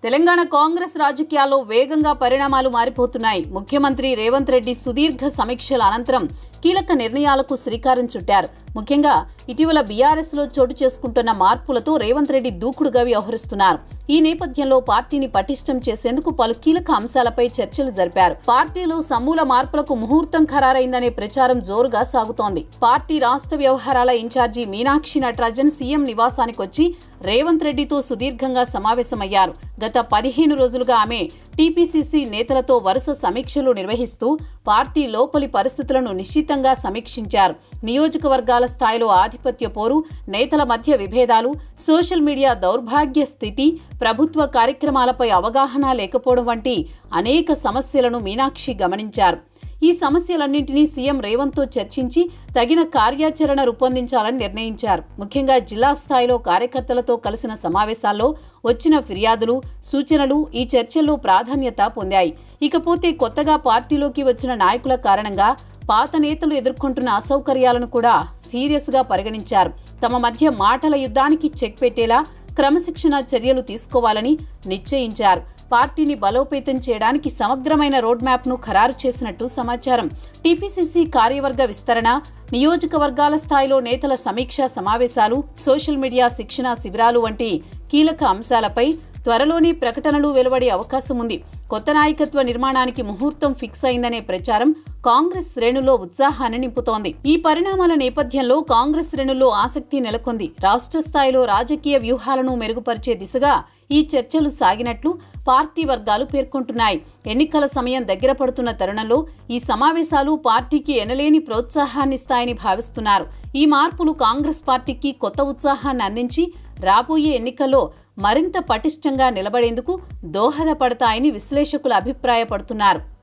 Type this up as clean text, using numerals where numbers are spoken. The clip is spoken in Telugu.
తెలంగాణ కాంగ్రెస్ రాజకీయాల్లో వేగంగా పరిణామాలు మారిపోతున్నాయి. ముఖ్యమంత్రి రేవంత్ రెడ్డి సుదీర్ఘ సమీక్షల అనంతరం కీలక నిర్ణయాలకు శ్రీకారం చుట్టారు. ముఖ్యంగా ఇటీవల బీఆర్ఎస్ లో చోటు చేసుకుంటున్న మార్పులతో రేవంత్ రెడ్డి దూకుడుగా వ్యవహరిస్తున్నారు. ఈ నేపథ్యంలో పార్టీని పటిష్టం చేసేందుకు పలు కీలక అంశాలపై చర్చలు జరిపారు. పార్టీలో సమూల మార్పులకు ముహూర్తం ఖరారైందనే ప్రచారం జోరుగా సాగుతోంది. పార్టీ రాష్ట్ర వ్యవహారాల ఇన్ఛార్జి మీనాక్షి నటరాజన్ సీఎం నివాసానికి వచ్చి రేవంత్ రెడ్డితో సుదీర్ఘంగా సమావేశమయ్యారు. గత 15 రోజులుగా ఆమె టీపీసీసీ నేతలతో వరుస సమీక్షలు నిర్వహిస్తూ పార్టీ లోపలి పరిస్థితులను నిశ్చితంగా సమీక్షించారు. నియోజకవర్గాల స్థాయిలో ఆధిపత్య పోరు, నేతల మధ్య విభేదాలు, సోషల్ మీడియా దౌర్భాగ్య స్థితి, ప్రభుత్వ కార్యక్రమాలపై అవగాహన లేకపోవడం వంటి అనేక సమస్యలను మీనాక్షి గమనించారు. ఈ సమస్యలన్నింటినీ సీఎం రేవంత్తో చర్చించి తగిన కార్యాచరణ రూపొందించాలని నిర్ణయించారు. ముఖ్యంగా జిల్లా స్థాయిలో కార్యకర్తలతో కలిసిన సమావేశాల్లో వచ్చిన ఫిర్యాదులు, సూచనలు ఈ చర్చల్లో ప్రాధాన్యత పొందాయి. ఇకపోతే కొత్తగా పార్టీలోకి వచ్చిన నాయకుల కారణంగా పాత నేతలు ఎదుర్కొంటున్న అసౌకర్యాలను కూడా సీరియస్గా పరిగణించారు. తమ మధ్య మాటల యుద్ధానికి చెక్ పెట్టేలా క్రమశిక్షణ చర్యలు తీసుకోవాలని నిశ్చయించారు. పార్టీని బలోపేతం చేయడానికి సమగ్రమైన రోడ్ మ్యాప్ ను ఖరారు చేసినట్టు సమాచారం. టీపీసీసీ కార్యవర్గ విస్తరణ, నియోజకవర్గాల స్థాయిలో నేతల సమీక్షా సమావేశాలు, సోషల్ మీడియా శిక్షణ శిబిరాలు వంటి కీలక అంశాలపై త్వరలోనే ప్రకటనలు వెలువడే అవకాశం ఉంది. కొత్త నాయకత్వ నిర్మాణానికి ముహూర్తం ఫిక్స్ అయిందనే ప్రచారం కాంగ్రెస్ శ్రేణుల్లో ఉత్సాహాన్ని నింపుతోంది. ఈ పరిణామాల నేపథ్యంలో కాంగ్రెస్ శ్రేణుల్లో ఆసక్తి నెలకొంది. రాష్ట్ర స్థాయిలో రాజకీయ వ్యూహాలను మెరుగుపరిచే దిశగా ఈ చర్చలు సాగినట్లు పార్టీ వర్గాలు పేర్కొంటున్నాయి. ఎన్నికల సమయం దగ్గర పడుతున్న తరుణంలో ఈ సమావేశాలు పార్టీకి ఎనలేని ప్రోత్సాహాన్నిస్తాయని భావిస్తున్నారు. ఈ మార్పులు కాంగ్రెస్ పార్టీకి కొత్త ఉత్సాహాన్ని అందించి రాబోయే ఎన్నికల్లో మరింత పటిష్టంగా నిలబడేందుకు దోహదపడతాయని విశ్లేషకులు అభిప్రాయపడుతున్నారు.